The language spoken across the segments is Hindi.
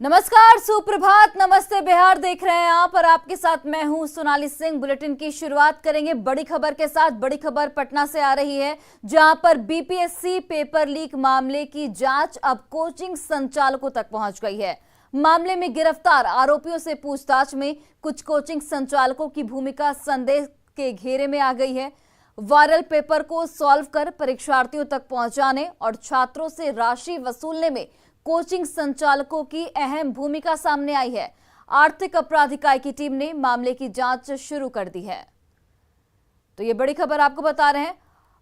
नमस्कार, सुप्रभात, नमस्ते बिहार देख रहे हैं आप और आपके साथ मैं हूं सोनाली सिंह। बुलेटिन की शुरुआत करेंगे बड़ी खबर के साथ। बड़ी खबर पटना से आ रही है, जहां पर बीपीएससी पेपर लीक मामले की जांच अब कोचिंग संचालकों तक पहुंच गई है। मामले में गिरफ्तार आरोपियों से पूछताछ में कुछ कोचिंग संचालकों की भूमिका संदेह के घेरे में आ गई है। वायरल पेपर को सॉल्व कर परीक्षार्थियों तक पहुंचाने और छात्रों से राशि वसूलने में कोचिंग संचालकों की अहम भूमिका सामने आई है। आर्थिक अपराध इकाई की टीम ने मामले की जांच शुरू कर दी है। तो ये बड़ी खबर आपको बता रहे हैं।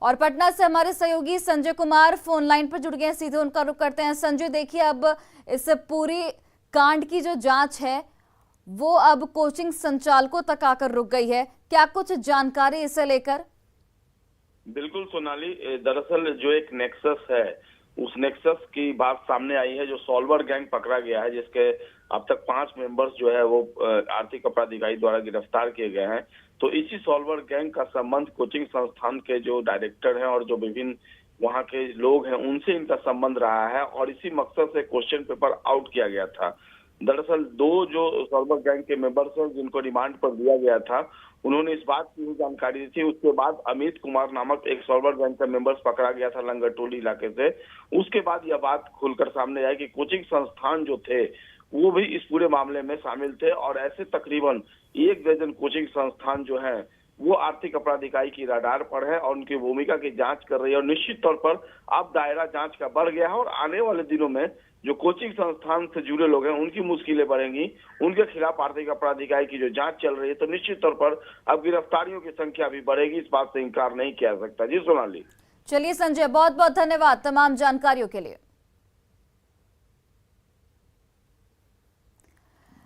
और पटना से हमारे सहयोगी संजय कुमार फोन लाइन पर जुड़ गए हैं, सीधे उनका रुख करते हैं। संजय, देखिए, अब इस पूरी कांड की जो जांच है वो अब कोचिंग संचालकों तक आकर रुक गई है। क्या कुछ जानकारी इसे लेकर? बिल्कुल सोनाली, दरअसल जो एक नेक्सस है उस नेक्सस की बात सामने आई है। जो सॉल्वर गैंग पकड़ा गया है, जिसके अब तक 5 मेंबर्स जो है वो आर्थिक अपराध इकाई द्वारा गिरफ्तार किए गए हैं। तो इसी सॉल्वर गैंग का संबंध कोचिंग संस्थान के जो डायरेक्टर हैं और जो विभिन्न वहां के लोग हैं उनसे इनका संबंध रहा है और इसी मकसद से क्वेश्चन पेपर आउट किया गया था। दरअसल 2 जो सॉल्वर गैंग के मेंबर्स हैं जिनको रिमांड पर दिया गया था, उन्होंने इस बात की जानकारी दी थी। उसके बाद अमित कुमार नामक एक सॉल्वर गैंग का मेंबर्स पकड़ा गया था लंगरटोली इलाके से। उसके बाद यह बात खुलकर सामने आई कि कोचिंग संस्थान जो थे वो भी इस पूरे मामले में शामिल थे और ऐसे तकरीबन 1 दर्जन कोचिंग संस्थान जो है वो आर्थिक अपराध इकाई की रडार पर है और उनकी भूमिका की जांच कर रही है। और निश्चित तौर पर अब दायरा जांच का बढ़ गया है और आने वाले दिनों में जो कोचिंग संस्थान से जुड़े लोग हैं उनकी मुश्किलें बढ़ेंगी। उनके खिलाफ आर्थिक अपराध इकाई की जो जांच चल रही है, तो निश्चित तौर पर अब गिरफ्तारियों की संख्या भी बढ़ेगी, इस बात से इनकार नहीं किया जा सकता। जी सोनाली। चलिए संजय, बहुत बहुत धन्यवाद तमाम जानकारियों के लिए।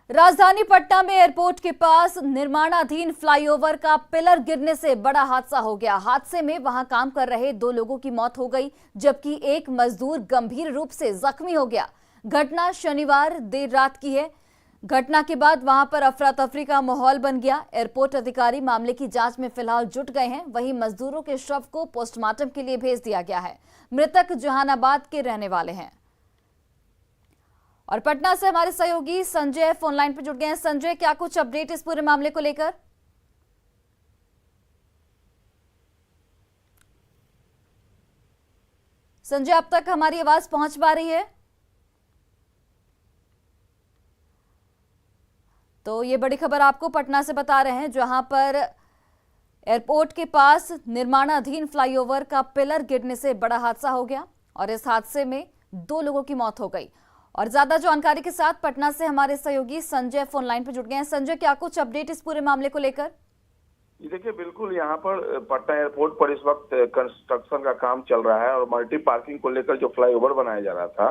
राजधानी पटना में एयरपोर्ट के पास निर्माणाधीन फ्लाईओवर का पिलर गिरने से बड़ा हादसा हो गया। हादसे में वहां काम कर रहे 2 लोगों की मौत हो गई, जबकि एक मजदूर गंभीर रूप से जख्मी हो गया। घटना शनिवार देर रात की है। घटना के बाद वहां पर अफरा तफरी का माहौल बन गया। एयरपोर्ट अधिकारी मामले की जांच में फिलहाल जुट गए हैं। वहीं मजदूरों के शव को पोस्टमार्टम के लिए भेज दिया गया है। मृतक जहानाबाद के रहने वाले हैं। और पटना से हमारे सहयोगी संजय फोन लाइन पर जुड़ गए हैं। संजय, क्या कुछ अपडेट इस पूरे मामले को लेकर? संजय, अब तक हमारी आवाज पहुंच पा रही है? तो ये बड़ी खबर आपको पटना से बता रहे हैं, जहां पर एयरपोर्ट के पास निर्माणाधीन फ्लाईओवर का पिलर गिरने से बड़ा हादसा हो गया और इस हादसे में 2 लोगों की मौत हो गई। और ज्यादा जानकारी के साथ पटना से हमारे सहयोगी संजय फोन लाइन पर जुड़ गए हैं। संजय, क्या कुछ अपडेट इस पूरे मामले को लेकर? देखिए, बिल्कुल यहाँ पर पटना एयरपोर्ट पर इस वक्त कंस्ट्रक्शन का काम चल रहा है और मल्टी पार्किंग को लेकर जो फ्लाईओवर बनाया जा रहा था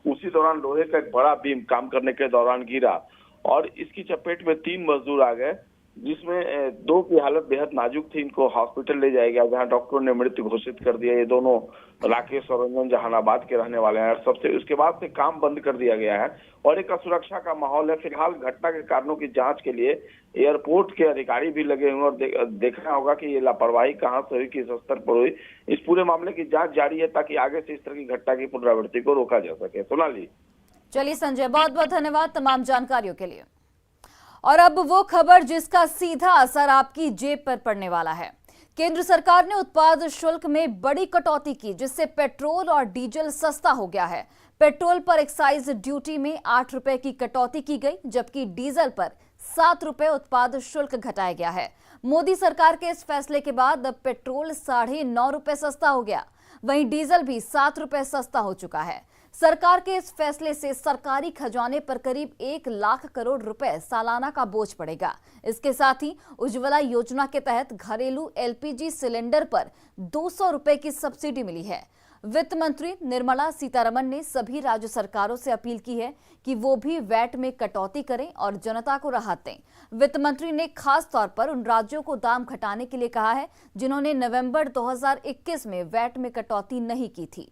उसी दौरान लोहे का एक बड़ा बीम काम करने के दौरान गिरा और इसकी चपेट में 3 मजदूर आ गए, जिसमें 2 की हालत बेहद नाजुक थी। इनको हॉस्पिटल ले जाया गया, जहां डॉक्टरों ने मृत घोषित कर दिया। ये दोनों राकेश और रंजन जहानाबाद के रहने वाले हैं। सबसे उसके बाद से काम बंद कर दिया गया है और एक असुरक्षा का माहौल है। फिलहाल घटना के कारणों की जांच के लिए एयरपोर्ट के अधिकारी भी लगे हुए और देखना होगा कि ये लापरवाही कहाँ से हुई, किस स्तर पर हुई। इस पूरे मामले की जाँच जारी है ताकि आगे से इस तरह की घटना की पुनरावृत्ति को रोका जा सके। सोनाली। चलिए संजय, बहुत बहुत धन्यवाद तमाम जानकारियों के लिए। और अब वो खबर जिसका सीधा असर आपकी जेब पर पड़ने वाला है। केंद्र सरकार ने उत्पाद शुल्क में बड़ी कटौती की, जिससे पेट्रोल और डीजल सस्ता हो गया है। पेट्रोल पर एक्साइज ड्यूटी में 8 रुपए की कटौती की गई, जबकि डीजल पर 7 रुपए उत्पाद शुल्क घटाया गया है। मोदी सरकार के इस फैसले के बाद अब पेट्रोल 9.5 रुपए सस्ता हो गया, वहीं डीजल भी 7 रुपए सस्ता हो चुका है। सरकार के इस फैसले से सरकारी खजाने पर करीब 1 लाख करोड़ रुपए सालाना का बोझ पड़ेगा। इसके साथ ही उज्ज्वला योजना के तहत घरेलू एलपीजी सिलेंडर पर 200 रुपए की सब्सिडी मिली है। वित्त मंत्री निर्मला सीतारमण ने सभी राज्य सरकारों से अपील की है कि वो भी वैट में कटौती करें और जनता को राहत दें। वित्त मंत्री ने खास तौर पर उन राज्यों को दाम घटाने के लिए कहा है जिन्होंने नवंबर 2021 में वैट में कटौती नहीं की थी।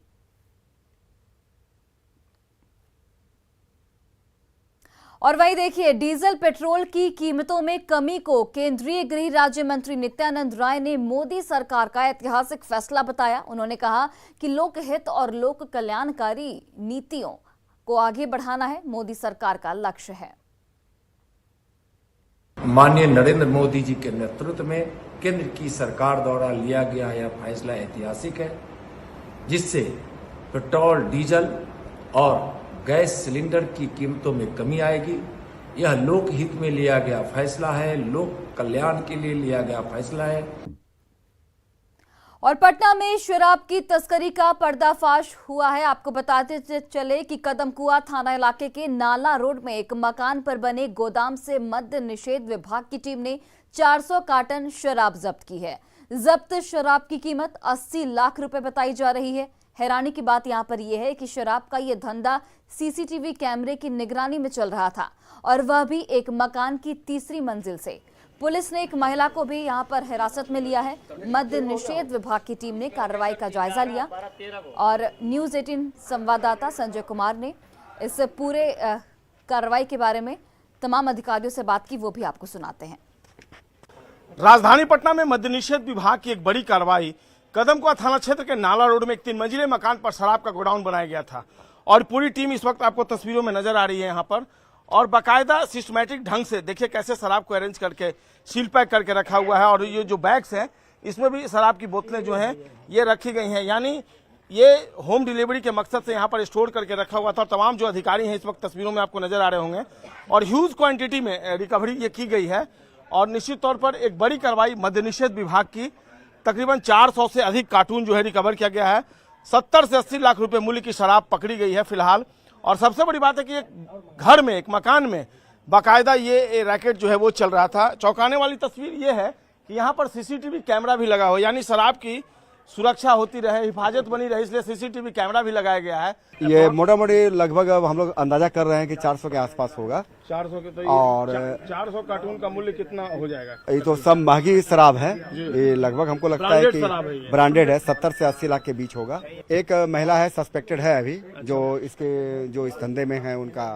और वही देखिए, डीजल पेट्रोल की कीमतों में कमी को केंद्रीय गृह राज्य मंत्री नित्यानंद राय ने मोदी सरकार का ऐतिहासिक फैसला बताया। उन्होंने कहा कि लोकहित और लोक कल्याणकारी नीतियों को आगे बढ़ाना है मोदी सरकार का लक्ष्य है। माननीय नरेंद्र मोदी जी के नेतृत्व में केंद्र की सरकार द्वारा लिया गया यह फैसला ऐतिहासिक है, जिससे पेट्रोल, डीजल और गैस सिलेंडर की कीमतों में कमी आएगी। यह लोकहित में लिया गया फैसला है, लोक कल्याण के लिए लिया गया फैसला है। और पटना में शराब की तस्करी का पर्दाफाश हुआ है। आपको बताते चले कि कदमकुआ थाना इलाके के नाला रोड में एक मकान पर बने गोदाम से मद्य निषेध विभाग की टीम ने 400 कार्टन शराब जब्त की है। जब्त शराब की कीमत 80 लाख रुपए बताई जा रही है। हैरानी की बात यहां पर यह है कि शराब का यह धंधा सीसीटीवी कैमरे की निगरानी में चल रहा था, और वह भी एक मकान की तीसरी मंजिल से। पुलिस ने एक महिला को भी यहां पर हिरासत में लिया है। मद्य निषेध विभाग की टीम ने कार्रवाई का जायजा लिया और न्यूज़ 18 संवाददाता संजय कुमार ने इस पूरे कार्रवाई के बारे में तमाम अधिकारियों से बात की, वो भी आपको सुनाते हैं। राजधानी पटना में मद्य निषेध विभाग की एक बड़ी कार्रवाई। कदमकुआ थाना क्षेत्र के नाला रोड में एक 3 मंजिले मकान पर शराब का गोडाउन बनाया गया था, और पूरी टीम इस वक्त आपको तस्वीरों में नजर आ रही है यहाँ पर। और बाकायदा सिस्टमैटिक ढंग से देखिए कैसे शराब को अरेंज करके सील पैक करके रखा हुआ है, और ये जो बैग्स हैं इसमें भी शराब की बोतलें जो हैं ये रखी गई हैं, यानी ये होम डिलीवरी के मकसद से यहाँ पर स्टोर करके रखा हुआ था। और तमाम जो अधिकारी हैं इस वक्त तस्वीरों में आपको नजर आ रहे होंगे, और ह्यूज क्वांटिटी में रिकवरी ये की गई है। और निश्चित तौर पर एक बड़ी कार्रवाई मद्य निषेध विभाग की। तकरीबन 400 से अधिक कार्टून जो है रिकवर किया गया है। 70 से 80 लाख रुपए मूल्य की शराब पकड़ी गई है फिलहाल। और सबसे बड़ी बात है कि एक घर में, एक मकान में बाकायदा ये रैकेट जो है वो चल रहा था। चौंकाने वाली तस्वीर ये है कि यहाँ पर सीसीटीवी कैमरा भी लगा हो, यानी शराब की सुरक्षा होती रहे, हिफाजत बनी रहे, इसलिए सीसीटीवी कैमरा भी लगाया गया है। ये मोटा मोटी लगभग अब हम लोग अंदाजा कर रहे हैं कि 400 के आसपास होगा। 400 के तो और 400 कार्टून का मूल्य कितना हो जाएगा? ये तो सब महंगी शराब है, ये लगभग हमको लगता है कि ब्रांडेड है, 70 से 80 लाख के बीच होगा। एक महिला है, सस्पेक्टेड है अभी, जो इस धंधे में है, उनका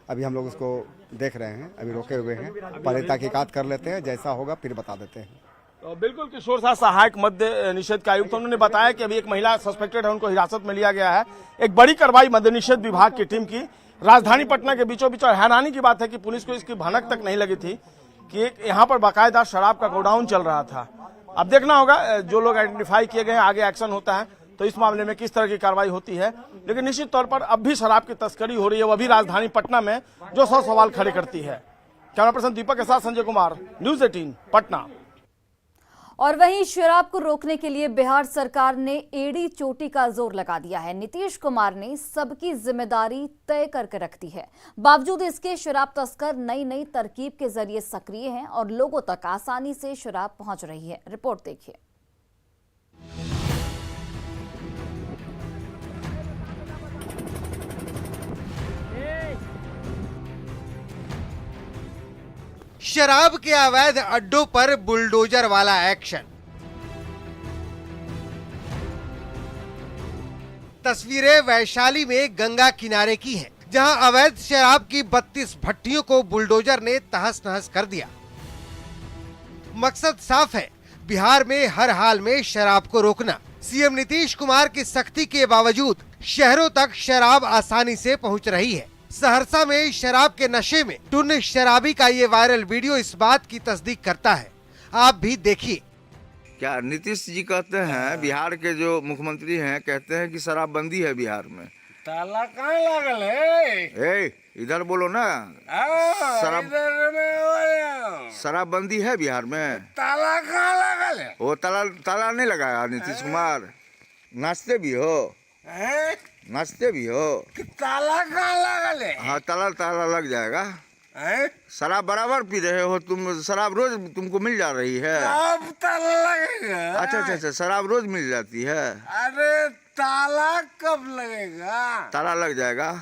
अभी हम लोग उसको देख रहे हैं, अभी रोके हुए हैं। पहले तहकीकात कर लेते हैं, जैसा होगा फिर बता देते हैं। तो बिल्कुल किशोर साह, सहायक मद्य निषेध का आयुक्त, उन्होंने बताया कि अभी एक महिला सस्पेक्टेड है, उनको हिरासत में लिया गया है। एक बड़ी कार्रवाई मद्य निषेध विभाग की टीम की राजधानी पटना के बीचों बीच। और हैरानी की बात है कि पुलिस को इसकी भनक तक नहीं लगी थी कि यहाँ पर बाकायदा शराब का गोडाउन चल रहा था। अब देखना होगा जो लोग आइडेंटिफाई किए गए हैं, आगे एक्शन होता है तो इस मामले में किस तरह की कार्रवाई होती है। लेकिन निश्चित तौर पर अब भी शराब की तस्करी हो रही है, वह भी राजधानी पटना में, जो 100 सवाल खड़े करती है। कैमरा पर्सन दीपक के साथ संजय कुमार, न्यूज़ 18 पटना। और वहीं शराब को रोकने के लिए बिहार सरकार ने एड़ी चोटी का जोर लगा दिया है। नीतीश कुमार ने सबकी जिम्मेदारी तय करके रख दी है। बावजूद इसके शराब तस्कर नई नई तरकीब के जरिए सक्रिय हैं और लोगों तक आसानी से शराब पहुंच रही है। रिपोर्ट देखिए। शराब के अवैध अड्डों पर बुलडोजर वाला एक्शन। तस्वीरें वैशाली में गंगा किनारे की हैं, जहां अवैध शराब की 32 भट्टियों को बुलडोजर ने तहस नहस कर दिया। मकसद साफ है, बिहार में हर हाल में शराब को रोकना। सीएम नीतीश कुमार की सख्ती के बावजूद शहरों तक शराब आसानी से पहुंच रही है। सहरसा में शराब के नशे में टुन्न शराबी का ये वायरल वीडियो इस बात की तस्दीक करता है। आप भी देखिए। क्या नीतीश जी कहते हैं, बिहार के जो मुख्यमंत्री हैं, कहते हैं कि शराबबंदी है बिहार में। ताला कहाँ लागल है? इधर बोलो ना। शराबबंदी है बिहार में। ताला कहाँ लागल है? वो ताला नहीं लगाया नीतीश कुमार। नाचते भी हो? नाचते भी हो? ताला कहाँ लागल है? हाँ, ताला लग जाएगा। शराब बराबर पी रहे हो तुम, शराब रोज तुमको मिल जा रही है। अब ताला लगेगा? अच्छा, शराब रोज मिल जाती है। अरे ताला कब लगेगा? ताला लग जाएगा।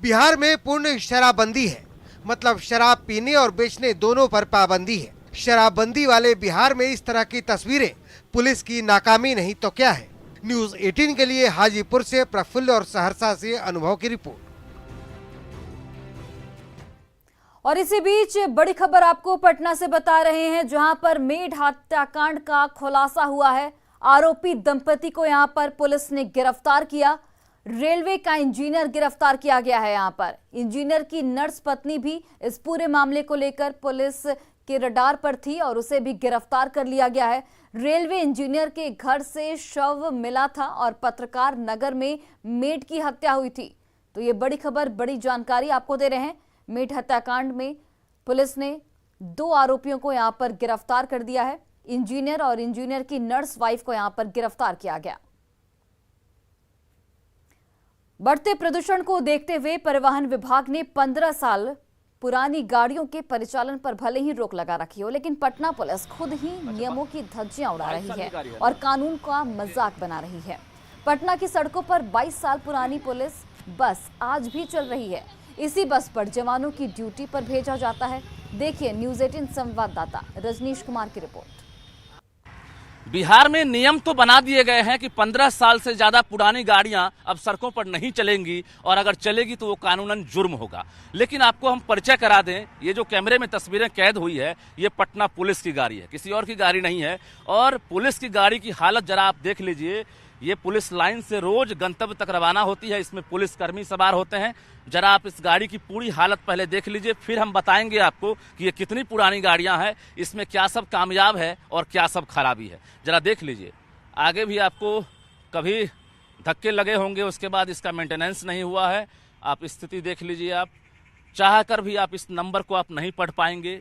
बिहार में पूर्ण शराबबंदी है, मतलब शराब पीने और बेचने दोनों पर पाबंदी है। शराबबंदी वाले बिहार में इस तरह की तस्वीरें पुलिस की नाकामी नहीं तो क्या है। न्यूज़ 18 के लिए हाजीपुर से प्रफुल्ल और सहरसा से अनुभव की रिपोर्ट। और इसी बीच बड़ी खबर आपको पटना से बता रहे हैं, जहां पर मेड हत्याकांड का खुलासा हुआ है। आरोपी दंपति को यहां पर पुलिस ने गिरफ्तार किया। रेलवे का इंजीनियर गिरफ्तार किया गया है। यहां पर इंजीनियर की नर्स पत्नी भी इस पूरे मामले को लेकर पुलिस के रडार पर थी और उसे भी गिरफ्तार कर लिया गया है। रेलवे इंजीनियर के घर से शव मिला था और पत्रकार नगर में मेड की हत्या हुई थी। तो ये बड़ी खबर, बड़ी जानकारी आपको दे रहे हैं। मेड हत्याकांड में पुलिस ने 2 आरोपियों को यहां पर गिरफ्तार कर दिया है। इंजीनियर और इंजीनियर की नर्स वाइफ को यहां पर गिरफ्तार किया गया। बढ़ते प्रदूषण को देखते हुए परिवहन विभाग ने 15 साल पुरानी गाड़ियों के परिचालन पर भले ही रोक लगा रखी हो, लेकिन पटना पुलिस खुद ही नियमों की धज्जियां उड़ा रही है और कानून का मजाक बना रही है। पटना की सड़कों पर 22 साल पुरानी पुलिस बस आज भी चल रही है। इसी बस पर जवानों की ड्यूटी पर भेजा जाता है। देखिए न्यूज़ 18 संवाददाता रजनीश कुमार की रिपोर्ट। बिहार में नियम तो बना दिए गए हैं कि 15 साल से ज्यादा पुरानी गाड़ियां अब सड़कों पर नहीं चलेंगी और अगर चलेगी तो वो कानूनन जुर्म होगा। लेकिन आपको हम परिचय करा दें, ये जो कैमरे में तस्वीरें कैद हुई है ये पटना पुलिस की गाड़ी है, किसी और की गाड़ी नहीं है। और पुलिस की गाड़ी की हालत जरा आप देख लीजिए। ये पुलिस लाइन से रोज गंतव्य तक रवाना होती है, इसमें पुलिसकर्मी सवार होते हैं। जरा आप इस गाड़ी की पूरी हालत पहले देख लीजिए, फिर हम बताएंगे आपको कि ये कितनी पुरानी गाड़ियां हैं, इसमें क्या सब कामयाब है और क्या सब खराबी है। जरा देख लीजिए। आगे भी आपको कभी धक्के लगे होंगे, उसके बाद इसका मेंटेनेंस नहीं हुआ है। आप स्थिति देख लीजिए। आप चाह कर भी आप इस नंबर को आप नहीं पढ़ पाएंगे।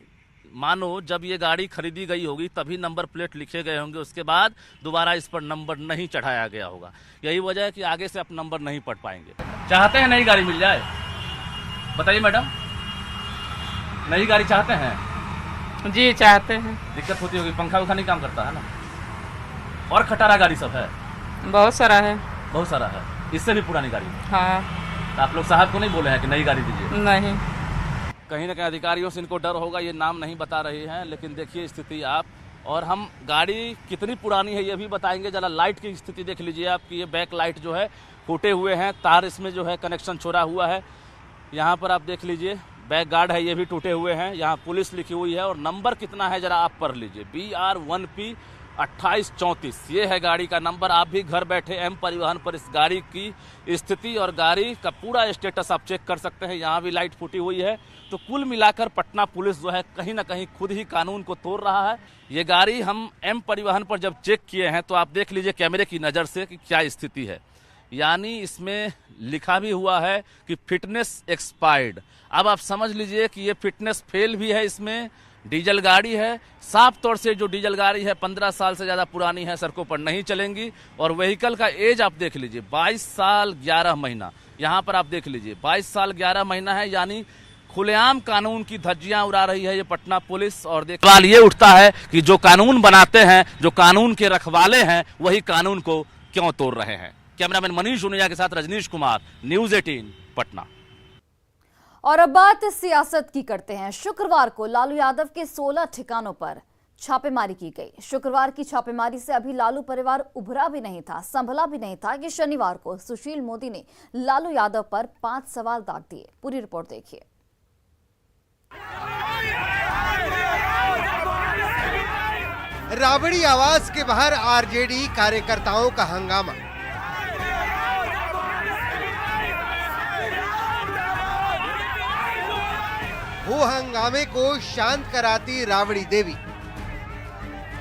मानो जब ये गाड़ी खरीदी गई होगी तभी नंबर प्लेट लिखे गए होंगे, उसके बाद दोबारा इस पर नंबर नहीं चढ़ाया गया होगा। यही वजह है कि आगे से आप नंबर नहीं पढ़ पाएंगे। चाहते हैं नई गाड़ी मिल जाए? बताइए मैडम, नई गाड़ी चाहते हैं? जी चाहते हैं। दिक्कत होती होगी, पंखा उखा नहीं काम करता है ना? और खटारा गाड़ी सब है? बहुत सारा है। बहुत सारा है। इससे भी पुरानी गाड़ी है? हाँ। तो आप लोग साहब को नहीं बोले हैं कि नई गाड़ी दीजिए? नहीं। कहीं ना कहीं अधिकारियों से इनको डर होगा, ये नाम नहीं बता रही हैं। लेकिन देखिए स्थिति आप, और हम गाड़ी कितनी पुरानी है ये भी बताएंगे। जरा लाइट की स्थिति देख लीजिए आप कि ये बैक लाइट जो है फूटे हुए हैं, तार इसमें जो है कनेक्शन छोड़ा हुआ है। यहाँ पर आप देख लीजिए बैक गार्ड है, ये भी टूटे हुए हैं। यहाँ पुलिस लिखी हुई है और नंबर कितना है जरा आप पढ़ लीजिए, BR1P 2834। ये है गाड़ी का नंबर। आप भी घर बैठे एम परिवहन पर इस गाड़ी की स्थिति और गाड़ी का पूरा स्टेटस आप चेक कर सकते हैं। यहाँ भी लाइट फूटी हुई है। तो कुल मिलाकर पटना पुलिस जो है कहीं ना कहीं खुद ही कानून को तोड़ रहा है। ये गाड़ी हम एम परिवहन पर जब चेक किए हैं तो आप देख लीजिए कैमरे की नज़र से कि क्या स्थिति है। यानी इसमें लिखा भी हुआ है कि फिटनेस एक्सपायर्ड। अब आप समझ लीजिए कि ये फिटनेस फेल भी है। इसमें डीजल गाड़ी है, साफ तौर से जो डीजल गाड़ी है 15 साल से ज़्यादा पुरानी है, सड़कों पर नहीं चलेंगी। और व्हीकल का एज आप देख लीजिए 22 साल 11 महीना। यहाँ पर आप देख लीजिए 22 साल 11 महीना है। यानी खुलेआम कानून की धज्जियां उड़ा रही है ये पटना पुलिस। और सवाल ये उठता है कि जो कानून बनाते हैं, जो कानून के रखवाले हैं, वही कानून को क्यों तोड़ रहे हैं। कैमरामैन मनीष उनिया के साथ रजनीश कुमार, न्यूज़ 18 पटना। और अब बात सियासत की करते हैं। शुक्रवार को लालू यादव के 16 ठिकानों पर छापेमारी की गई। शुक्रवार की छापेमारी से अभी लालू परिवार उभरा भी नहीं था, संभला भी नहीं था कि शनिवार को सुशील मोदी ने लालू यादव पर 5 सवाल दाग दिए। पूरी रिपोर्ट देखिए। राबड़ी आवास के बाहर आरजेडी कार्यकर्ताओं का हंगामा। वो हंगामे को शांत कराती राबड़ी देवी।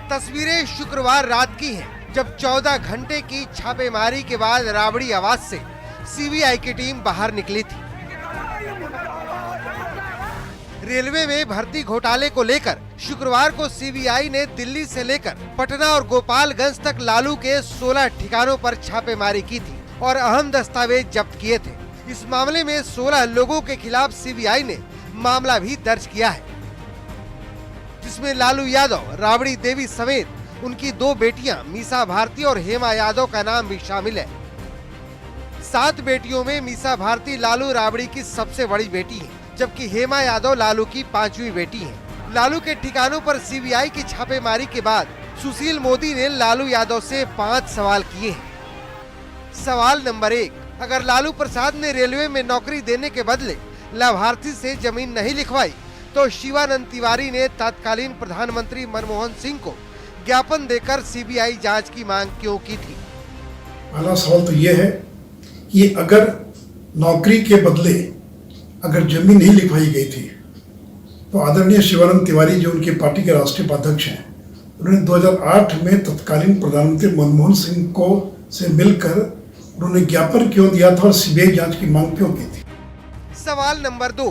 तस्वीरें शुक्रवार रात की हैं, जब 14 घंटे की छापेमारी के बाद राबड़ी आवास से सीबीआई की टीम बाहर निकली थी। रेलवे में भर्ती घोटाले को लेकर शुक्रवार को सीबीआई ने दिल्ली से लेकर पटना और गोपालगंज तक लालू के 16 ठिकानों पर छापेमारी की थी और अहम दस्तावेज जब्त किए थे। इस मामले में 16 लोगों के खिलाफ सीबीआई ने मामला भी दर्ज किया है, जिसमें लालू यादव, राबड़ी देवी समेत उनकी 2 बेटियां मीसा भारती और हेमा यादव का नाम भी शामिल है। 7 बेटियों में मीसा भारती लालू राबड़ी की सबसे बड़ी बेटी है, जबकि हेमा यादव लालू की 5वीं बेटी है। लालू के ठिकानों पर सीबीआई की छापेमारी के बाद सुशील मोदी ने लालू यादव से 5 सवाल किए हैं। सवाल नंबर 1, अगर लालू प्रसाद ने रेलवे में नौकरी देने के बदले लाभार्थी से जमीन नहीं लिखवाई तो शिवानंद तिवारी ने तत्कालीन प्रधानमंत्री मनमोहन सिंह को ज्ञापन देकर सीबीआई जांच की मांग क्यों की थी। पहला सवाल तो ये है कि अगर नौकरी के बदले अगर जमीन नहीं लिखवाई गई थी तो आदरणीय शिवानंद तिवारी जो उनकी पार्टी के राष्ट्रीय उपाध्यक्ष हैं, उन्होंने 2008 में तत्कालीन प्रधानमंत्री मनमोहन सिंह को से मिलकर उन्होंने ज्ञापन क्यों दिया था और सीबीआई जांच की मांग क्यों की थी। सवाल नंबर 2,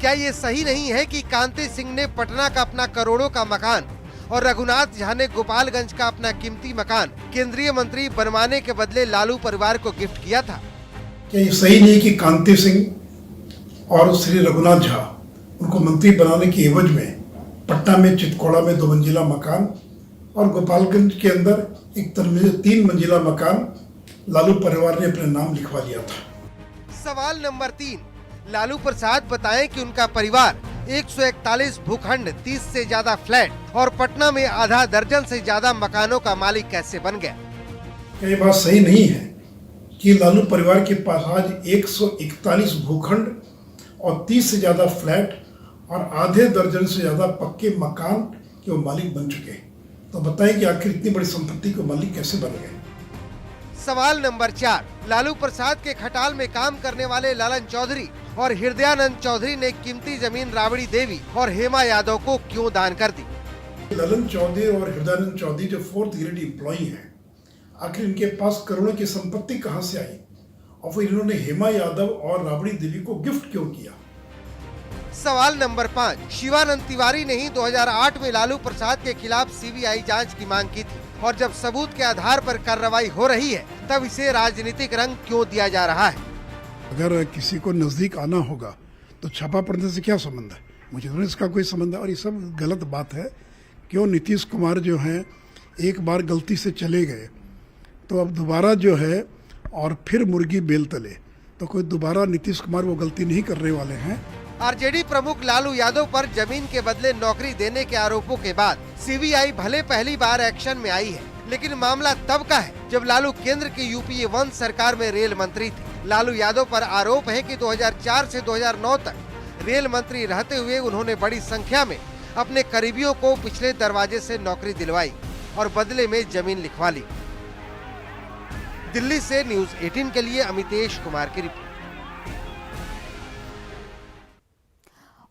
क्या ये सही नहीं है कि कांति सिंह ने पटना का अपना करोड़ों का मकान और रघुनाथ झा ने गोपालगंज का अपना कीमती मकान केंद्रीय मंत्री बनवाने के बदले लालू परिवार को गिफ्ट किया था? क्या ये सही नहीं कि कांति सिंह और श्री रघुनाथ झा उनको मंत्री बनाने की एवज में पटना में चितकोड़ा में 2 मंजिला मकान और गोपालगंज के अंदर एक 3 मंजिला मकान लालू परिवार ने अपने नाम लिखवा लिया था? सवाल नंबर 3, लालू प्रसाद बताएं कि उनका परिवार 141 भूखंड, 30 से ज्यादा फ्लैट और पटना में आधा दर्जन से ज्यादा मकानों का मालिक कैसे बन गया? क्या ये बात सही नहीं है कि लालू परिवार के पास आज 141 भूखंड और 30 से ज्यादा फ्लैट और आधे दर्जन से ज्यादा पक्के मकान के वो मालिक बन चुके हैं? तो बताएं कि आखिर इतनी बड़ी संपत्ति के मालिक कैसे बन गए? सवाल नंबर 4, लालू प्रसाद के खटाल में काम करने वाले ललन चौधरी और हृदयानंद चौधरी ने कीमती जमीन राबड़ी देवी और हेमा यादव को क्यों दान कर दी? ललन चौधरी और हृदयानंद चौधरी जो 4th ग्रेड एम्प्लॉई हैं, आखिर इनके पास करोड़ों की संपत्ति कहां से आई और फिर इन्होंने हेमा यादव और राबड़ी देवी को गिफ्ट क्यों किया? सवाल नंबर 5, शिवानंद तिवारी ने ही 2008 में लालू प्रसाद के खिलाफ सीबीआई जांच की मांग की थी और जब सबूत के आधार पर कार्रवाई हो रही है तब इसे राजनीतिक रंग क्यों दिया जा रहा है? अगर किसी को नजदीक आना होगा तो छापा पड़ने से क्या संबंध है? मुझे तो इसका कोई संबंध है और ये सब गलत बात है। क्यों नीतीश कुमार जो हैं एक बार गलती से चले गए तो अब दोबारा जो है और फिर मुर्गी बेल तले, तो कोई दोबारा नीतीश कुमार वो गलती नहीं करने वाले हैं। आरजेडी प्रमुख लालू यादव पर जमीन के बदले नौकरी देने के आरोपों के बाद सीबीआई भले पहली बार एक्शन में आई है, लेकिन मामला तब का है जब लालू केंद्र की यूपीए 1 सरकार में रेल मंत्री थे। लालू यादव पर आरोप है कि 2004 से 2009 तक रेल मंत्री रहते हुए उन्होंने बड़ी संख्या में अपने करीबियों को पिछले दरवाजे से नौकरी दिलवाई और बदले में जमीन लिखवा ली। दिल्ली से न्यूज़ 18 के लिए अमितेश कुमार की रिपोर्ट।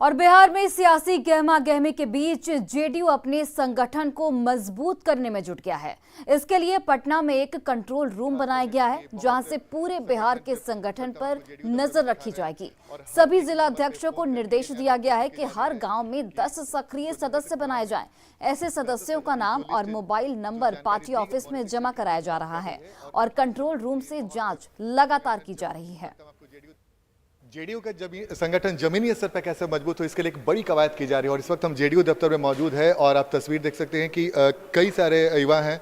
और बिहार में सियासी गहमा गहमी के बीच जेडीयू अपने संगठन को मजबूत करने में जुट गया है। इसके लिए पटना में एक कंट्रोल रूम बनाया गया है जहां से पूरे बिहार के संगठन पर नजर रखी जाएगी। सभी जिला अध्यक्षों को निर्देश दिया गया है कि हर गांव में 10 सक्रिय सदस्य बनाए जाएं। ऐसे सदस्यों का नाम और मोबाइल नंबर पार्टी ऑफिस में जमा कराया जा रहा है और कंट्रोल रूम से जांच लगातार की जा रही है। जेडीयू का संगठन जमीनी स्तर पर कैसे मजबूत हो, इसके लिए एक बड़ी कवायद की जा रही है और इस वक्त हम जेडीयू दफ्तर में मौजूद है और आप तस्वीर देख सकते हैं कि कई सारे युवा हैं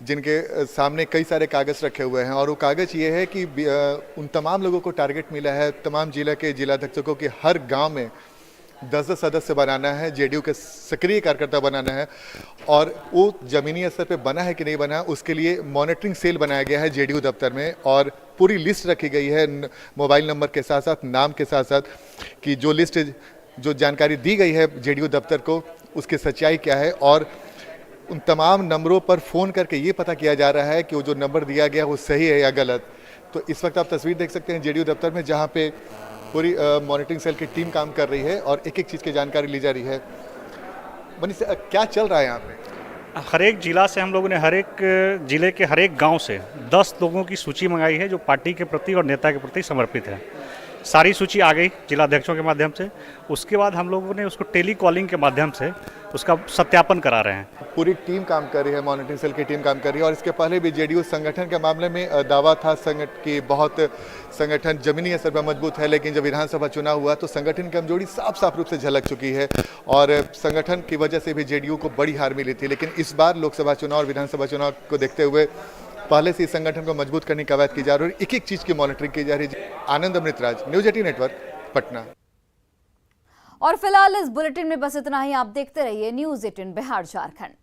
जिनके सामने कई सारे कागज़ रखे हुए हैं और वो कागज़ ये है कि उन तमाम लोगों को टारगेट मिला है, तमाम जिला के जिलाध्यक्षों की हर गांव में 10 सदस्य बनाना है, जेडीयू के सक्रिय कार्यकर्ता बनाना है और वो जमीनी स्तर पे बना है कि नहीं बना, उसके लिए मॉनिटरिंग सेल बनाया गया है जेडीयू दफ्तर में और पूरी लिस्ट रखी गई है मोबाइल नंबर के साथ साथ, नाम के साथ साथ कि जो लिस्ट जो जानकारी दी गई है जेडीयू दफ्तर को उसकी सच्चाई क्या है और उन तमाम नंबरों पर फ़ोन करके ये पता किया जा रहा है कि वो जो नंबर दिया गया वो सही है या गलत। तो इस वक्त आप तस्वीर देख सकते हैं जेडीयू दफ्तर में जहाँ पे पूरी मॉनिटरिंग सेल की टीम काम कर रही है और एक एक चीज़ की जानकारी ली जा रही है। मनीष, क्या चल रहा है यहाँ पे? हर एक जिला से हम लोगों ने हर एक जिले के हर एक गांव से 10 लोगों की सूची मंगाई है जो पार्टी के प्रति और नेता के प्रति समर्पित है। सारी सूची आ गई जिला अध्यक्षों के माध्यम से। उसके बाद हम लोगों ने उसको टेली कॉलिंग के माध्यम से उसका सत्यापन करा रहे हैं। पूरी टीम काम कर रही है, मॉनिटरिंग सेल की टीम काम कर रही है और इसके पहले भी जेडीयू संगठन के मामले में दावा था कि बहुत संगठन जमीनी स्तर पर मजबूत है, लेकिन जब विधानसभा चुनाव हुआ तो संगठन की कमजोरी साफ रूप से झलक चुकी है और संगठन की वजह से भी जेडीयू को बड़ी हार मिली थी। लेकिन इस बार लोकसभा चुनाव और विधानसभा चुनाव को देखते हुए पहले से इस संगठन को मजबूत करने की कवायद की जा रही है और एक चीज की मॉनिटरिंग की जा रही है। आनंद अमृतराज, न्यूज़ 18 नेटवर्क, पटना। और फिलहाल इस बुलेटिन में बस इतना ही। आप देखते रहिए न्यूज़ 18 बिहार झारखंड।